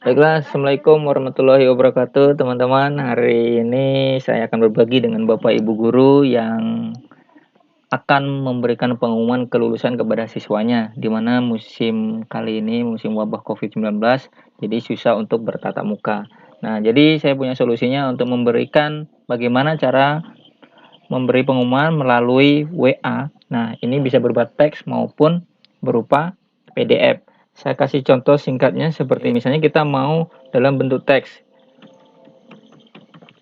Baiklah, Assalamualaikum warahmatullahi wabarakatuh, teman-teman. Hari ini saya akan berbagi dengan Bapak Ibu guru yang akan memberikan pengumuman kelulusan kepada siswanya, di mana musim kali ini, musim wabah COVID-19, jadi susah untuk bertatap muka. Nah, jadi saya punya solusinya untuk memberikan bagaimana cara memberi pengumuman melalui WA. Nah, ini bisa berupa teks maupun berupa PDF. Saya kasih contoh singkatnya seperti misalnya kita mau dalam bentuk teks.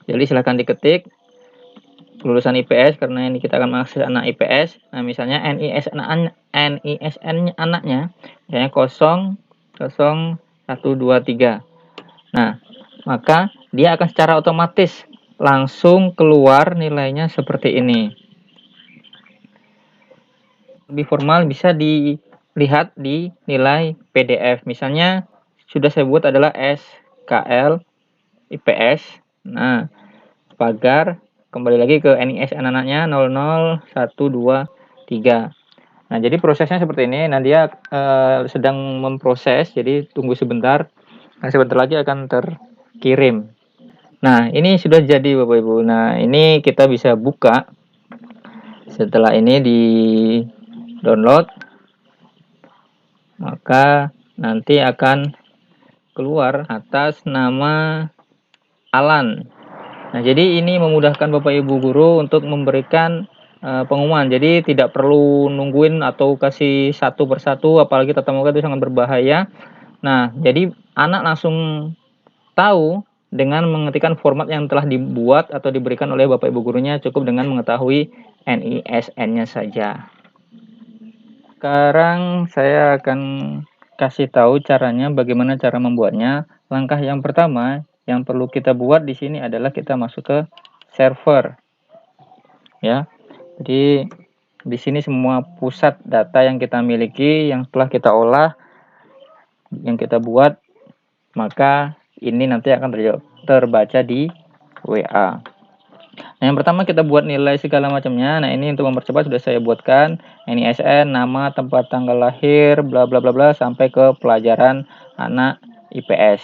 Jadi silahkan diketik lulusan IPS karena ini kita akan mengakses anak IPS. Nah, misalnya NISN anaknya misalnya 00123. Nah, maka dia akan secara otomatis langsung keluar nilainya seperti ini. Lebih formal bisa dilihat di nilai PDF. Misalnya sudah saya buat adalah SKL IPS. Nah, pagar kembali lagi ke NISN anaknya 00123. Nah, jadi prosesnya seperti ini. Nah, dia sedang memproses, jadi tunggu sebentar. Nah, sebentar lagi akan terkirim. Nah, ini sudah jadi Bapak Ibu. Nah, ini kita bisa buka. Setelah ini di download, maka nanti akan keluar atas nama Alan. Nah, jadi ini memudahkan Bapak Ibu guru untuk memberikan pengumuman. Jadi tidak perlu nungguin atau kasih satu persatu, apalagi tatap muka itu sangat berbahaya. Nah, jadi anak langsung tahu dengan mengetikkan format yang telah dibuat atau diberikan oleh Bapak Ibu gurunya, cukup dengan mengetahui NISN-nya saja. Sekarang saya akan kasih tahu caranya, bagaimana cara membuatnya. Langkah yang pertama yang perlu kita buat di sini adalah kita masuk ke server, ya. Jadi di sini semua pusat data yang kita miliki, yang telah kita olah, yang kita buat, maka ini nanti akan terbaca di WA. Nah, yang pertama kita buat nilai segala macamnya. Nah, ini untuk mempercepat sudah saya buatkan NISN, nama, tempat, tanggal lahir, bla bla bla bla sampai ke pelajaran anak IPS.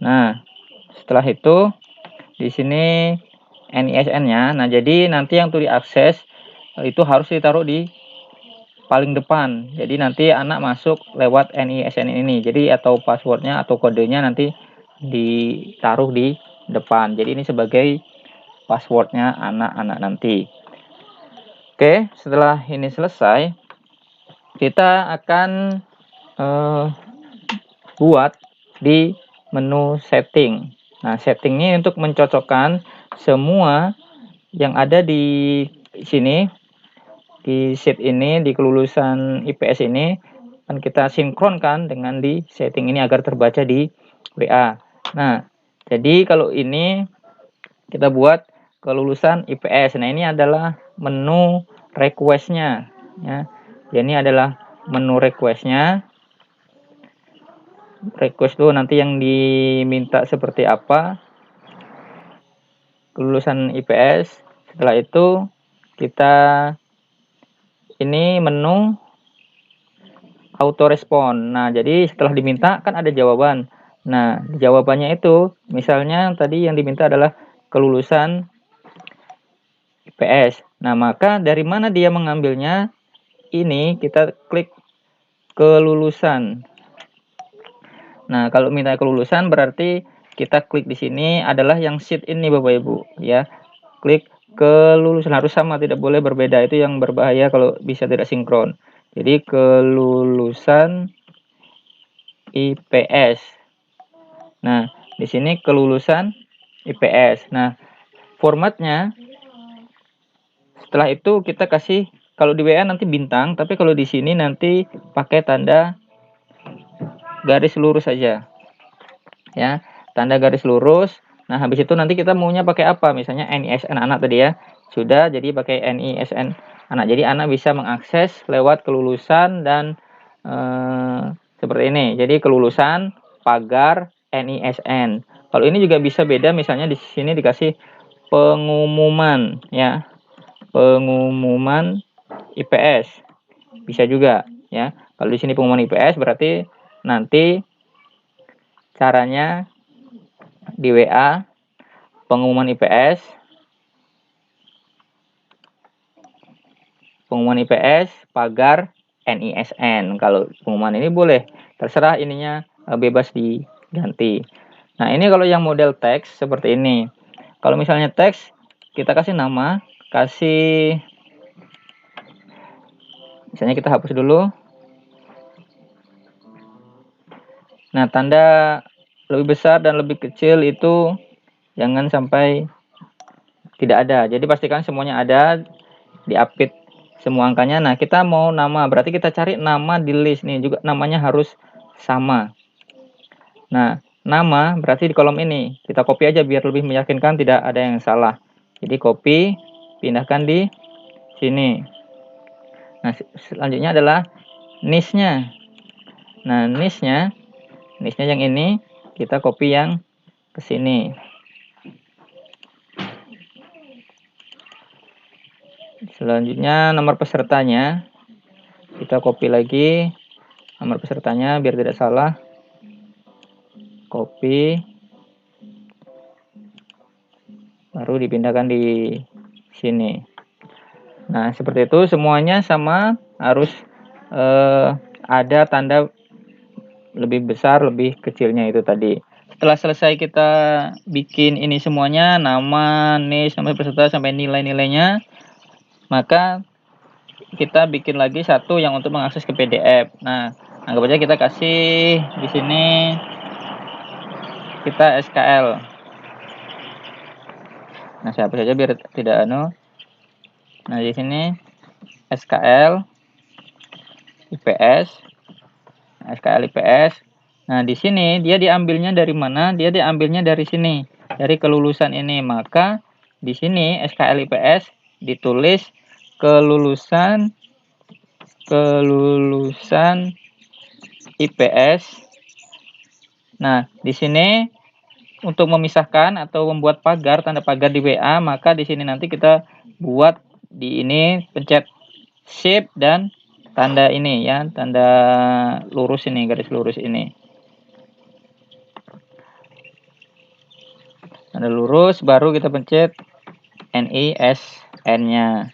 Nah, setelah itu di sini NISN-nya. Nah, jadi nanti yang tuh diakses itu harus ditaruh di paling depan. Jadi nanti anak masuk lewat NISN ini. Jadi atau passwordnya atau kodenya nanti ditaruh di depan. Jadi ini sebagai passwordnya anak-anak nanti. Oke, setelah ini selesai, kita akan buat di menu setting. Nah, setting ini untuk mencocokkan semua yang ada di sini, di sheet ini, di kelulusan IPS ini, kan kita sinkronkan dengan di setting ini agar terbaca di WA. Nah, jadi kalau ini kita buat kelulusan IPS. Nah, ini adalah menu request-nya, ya. Ini adalah menu request-nya. Request tuh nanti yang diminta seperti apa. Kelulusan IPS. Setelah itu kita ini menu auto respon. Nah, jadi setelah diminta kan ada jawaban. Nah, jawabannya itu misalnya tadi yang diminta adalah kelulusan IPS. Nah, maka dari mana dia mengambilnya? Ini kita klik kelulusan. Nah, kalau minta kelulusan berarti kita klik di sini adalah yang sheet ini Bapak Ibu, ya. Klik kelulusan, harus sama, tidak boleh berbeda. Itu yang berbahaya kalau bisa tidak sinkron. Jadi kelulusan IPS. Nah, di sini kelulusan IPS. Nah, formatnya setelah itu kita kasih, kalau di WA nanti bintang, tapi kalau di sini nanti pakai tanda garis lurus saja. Ya, tanda garis lurus. Nah, habis itu nanti kita maunya pakai apa? Misalnya NISN anak tadi ya. Sudah, jadi pakai NISN anak. Jadi anak bisa mengakses lewat kelulusan dan seperti ini. Jadi kelulusan pagar NISN. Kalau ini juga bisa beda, misalnya di sini dikasih pengumuman ya. Pengumuman IPS. Bisa juga ya. Kalau di sini pengumuman IPS berarti nanti caranya di WA, pengumuman IPS, pagar NISN. Kalau pengumuman ini boleh, terserah ininya bebas diganti. Nah, ini kalau yang model teks seperti ini. Kalau misalnya teks, kita kasih nama, misalnya kita hapus dulu. Nah, tanda lebih besar dan lebih kecil itu jangan sampai tidak ada. Jadi pastikan semuanya ada, diapit semua angkanya. Nah, kita mau nama, berarti kita cari nama di list nih, juga namanya harus sama. Nah, nama berarti di kolom ini. Kita copy aja biar lebih meyakinkan tidak ada yang salah. Jadi copy, pindahkan di sini. Nah, selanjutnya adalah niche-nya. Nah, niche-nya yang ini kita copy yang ke sini. Selanjutnya nomor pesertanya kita copy lagi nomor pesertanya biar tidak salah. Copy, baru dipindahkan di sini. Nah, seperti itu semuanya sama, harus ada tanda lebih besar, lebih kecilnya itu tadi. Setelah selesai kita bikin ini semuanya, nama, niche, nama peserta sampai nilai-nilainya, maka kita bikin lagi satu yang untuk mengakses ke PDF. Nah, anggap aja kita kasih di sini kita SKL. Nah, saya hapus saja biar tidak anu. Nah, di sini SKL IPS. SKL IPS. Nah, di sini dia diambilnya dari mana? Dia diambilnya dari sini, dari kelulusan ini. Maka di sini SKL IPS ditulis kelulusan IPS. Nah, di sini untuk memisahkan atau membuat pagar, tanda pagar di WA, maka di sini nanti kita buat di ini, pencet shift dan tanda ini ya, tanda lurus ini, garis lurus ini. Tanda lurus, baru kita pencet NISN-nya.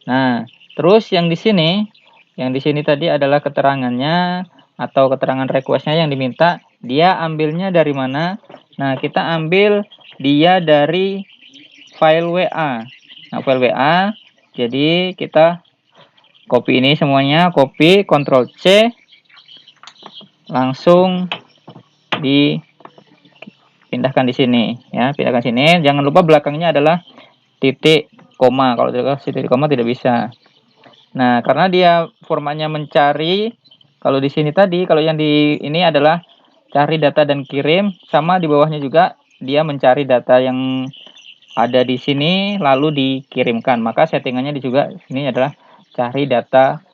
Nah, terus yang di sini tadi adalah keterangannya atau keterangan request-nya yang diminta. Dia ambilnya dari mana? Nah, kita ambil dia dari file WA. Nah, file WA. Jadi kita copy ini semuanya, copy, Ctrl C, langsung dipindahkan di sini ya, pindahkan sini. Jangan lupa belakangnya adalah titik koma. Kalau tidak titik koma tidak bisa. Nah, karena dia formatnya mencari, kalau di sini tadi, kalau yang di ini adalah cari data dan kirim, sama di bawahnya juga dia mencari data yang ada di sini lalu dikirimkan. Maka settingannya juga ini adalah cari data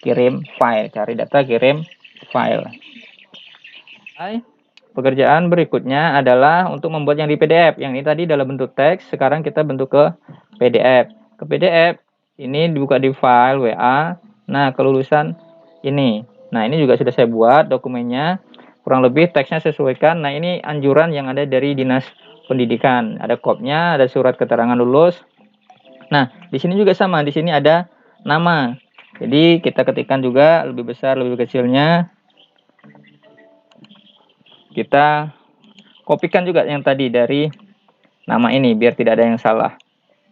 kirim file, Pekerjaan berikutnya adalah untuk membuat yang di PDF. Yang ini tadi dalam bentuk teks, sekarang kita bentuk ke PDF. Ke PDF ini dibuka di file WA. Nah, kelulusan ini. Nah, ini juga sudah saya buat dokumennya. Kurang lebih teksnya sesuaikan. Nah, ini anjuran yang ada dari Dinas Pendidikan. Ada kopnya, ada surat keterangan lulus. Nah, di sini juga sama. Di sini ada nama. Jadi, kita ketikkan juga lebih besar, lebih kecilnya. Kita kopikan juga yang tadi dari nama ini biar tidak ada yang salah.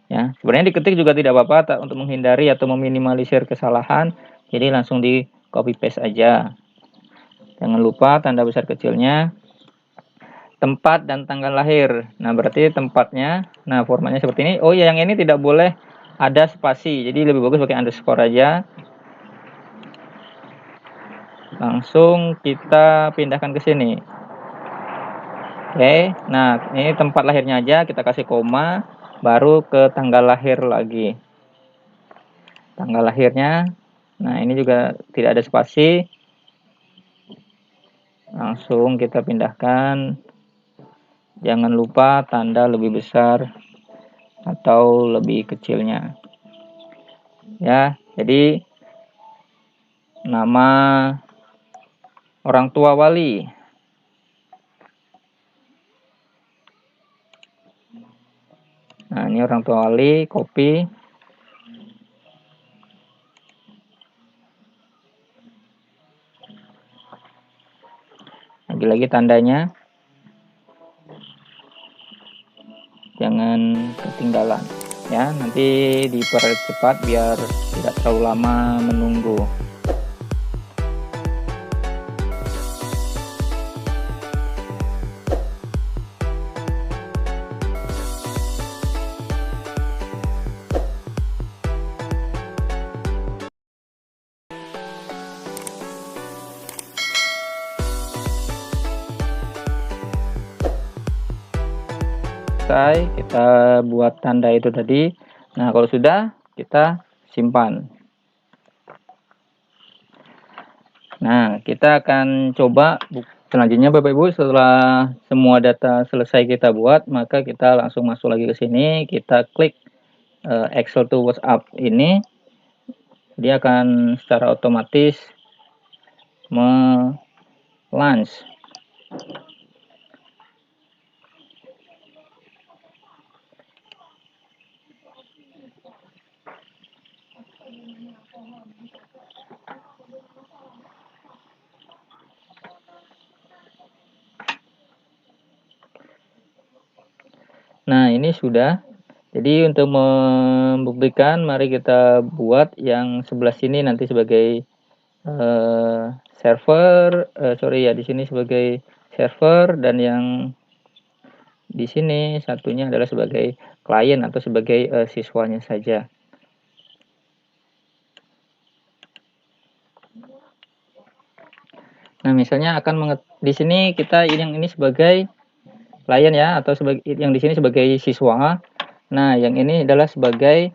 Ya, sebenarnya diketik juga tidak apa-apa untuk menghindari atau meminimalisir kesalahan. Jadi langsung di copy paste aja. Jangan lupa tanda besar kecilnya, tempat dan tanggal lahir. Nah, berarti tempatnya, nah formatnya seperti ini. Oh ya, yang ini tidak boleh ada spasi. Jadi lebih bagus pakai underscore aja. Langsung kita pindahkan ke sini. Oke, nah ini tempat lahirnya aja, kita kasih koma, baru ke tanggal lahir lagi. Tanggal lahirnya, nah ini juga tidak ada spasi. Langsung kita pindahkan. Jangan lupa tanda lebih besar atau lebih kecilnya. Ya, jadi nama orang tua wali. Nah, ini orang tua Ali, copy. Lagi-lagi tandanya. Jangan ketinggalan. Ya, nanti dipercepat biar tidak terlalu lama menunggu. Kita buat tanda itu tadi. Nah, kalau sudah, kita simpan. Nah, kita akan coba selanjutnya Bapak Ibu, setelah semua data selesai kita buat, maka kita langsung masuk lagi ke sini, kita klik Excel to WhatsApp ini, dia akan secara otomatis launch. Nah, ini sudah. Jadi untuk membuktikan, mari kita buat yang sebelah sini nanti sebagai server, sorry ya, di sini sebagai server, dan yang di sini satunya adalah sebagai klien atau sebagai siswanya saja. Nah, misalnya di sini kita yang ini sebagai klien ya, atau sebagai yang di sini sebagai siswa. Nah, yang ini adalah sebagai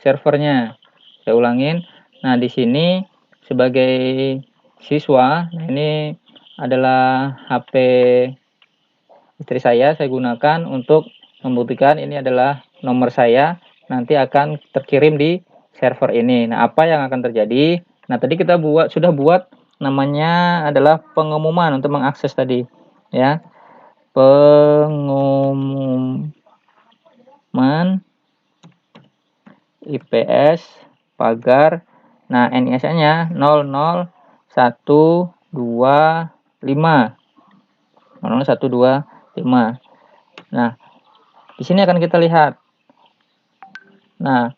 servernya. Saya ulangin. Nah, di sini sebagai siswa. Nah, ini adalah HP istri saya gunakan untuk membuktikan ini adalah nomor saya, nanti akan terkirim di server ini. Nah, apa yang akan terjadi? Nah, tadi kita sudah buat namanya adalah pengumuman untuk mengakses tadi, ya. Pengumuman IPS pagar. Nah, NIS-nya 00125. 00125. Nah, di sini akan kita lihat. Nah,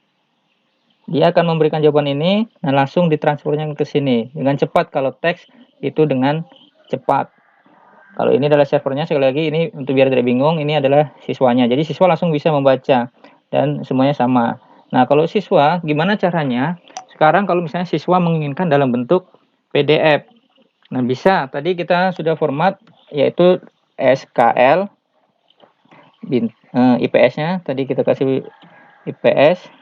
dia akan memberikan jawaban ini, nah langsung ditransfernya ke sini dengan cepat. Kalau teks itu dengan cepat. Kalau ini adalah servernya, sekali lagi ini untuk biar tidak bingung, ini adalah siswanya. Jadi siswa langsung bisa membaca dan semuanya sama. Nah, kalau siswa gimana caranya? Sekarang kalau misalnya siswa menginginkan dalam bentuk PDF. Nah, bisa. Tadi kita sudah format yaitu SKL. IPS-nya tadi kita kasih IPS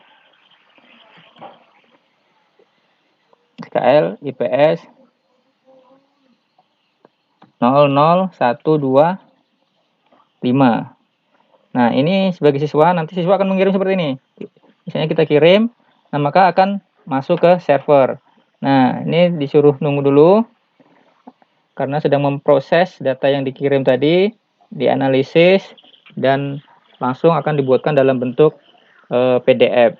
SKL IPS 00125. Nah, ini sebagai siswa, nanti siswa akan mengirim seperti ini. Misalnya kita kirim, nah maka akan masuk ke server. Nah, ini disuruh nunggu dulu karena sedang memproses data yang dikirim tadi, dianalisis, dan langsung akan dibuatkan dalam bentuk PDF.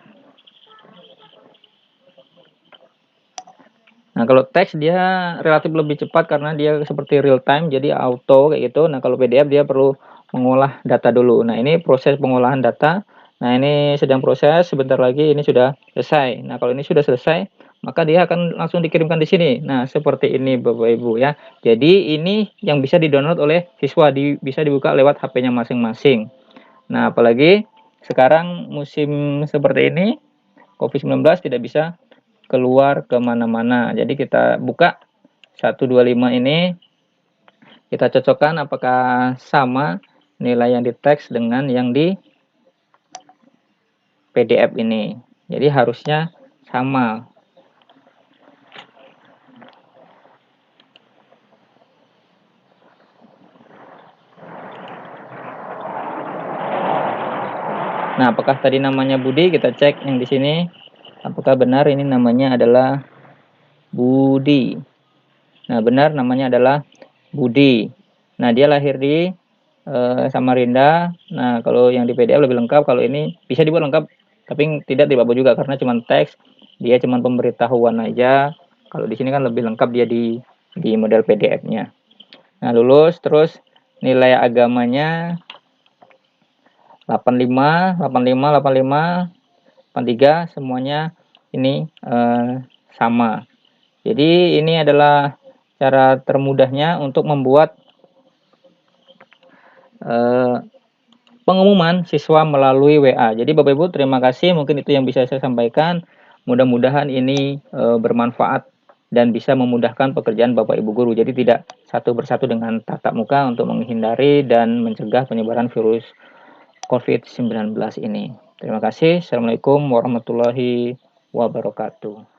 Nah, kalau teks dia relatif lebih cepat karena dia seperti real time, jadi auto kayak gitu. Nah, kalau PDF dia perlu mengolah data dulu. Nah, ini proses pengolahan data. Nah, ini sedang proses, sebentar lagi ini sudah selesai. Nah, kalau ini sudah selesai, maka dia akan langsung dikirimkan di sini. Nah, seperti ini Bapak Ibu ya. Jadi ini yang bisa di-download oleh siswa, bisa dibuka lewat HP-nya masing-masing. Nah, apalagi sekarang musim seperti ini, COVID-19 tidak bisa keluar kemana-mana. Jadi kita buka 125 ini, kita cocokkan apakah sama nilai yang di teks dengan yang di PDF ini. Jadi harusnya sama. Nah, apakah tadi namanya Budi? Kita cek yang di sini. Apakah benar ini namanya adalah Budi? Nah, benar namanya adalah Budi. Nah, dia lahir di Samarinda. Nah, kalau yang di PDF lebih lengkap. Kalau ini bisa dibuat lengkap, tapi tidak dibawa juga karena cuma teks. Dia cuma pemberitahuan aja. Kalau di sini kan lebih lengkap dia di model PDF-nya. Nah, lulus terus nilai agamanya 85, 85, 85, 83 semuanya ini sama. Jadi ini adalah cara termudahnya untuk membuat pengumuman siswa melalui WA. Jadi Bapak Ibu terima kasih, mungkin itu yang bisa saya sampaikan. Mudah-mudahan ini bermanfaat dan bisa memudahkan pekerjaan Bapak Ibu guru. Jadi tidak satu persatu dengan tatap muka untuk menghindari dan mencegah penyebaran virus COVID-19 ini. Terima kasih. Assalamualaikum warahmatullahi wabarakatuh.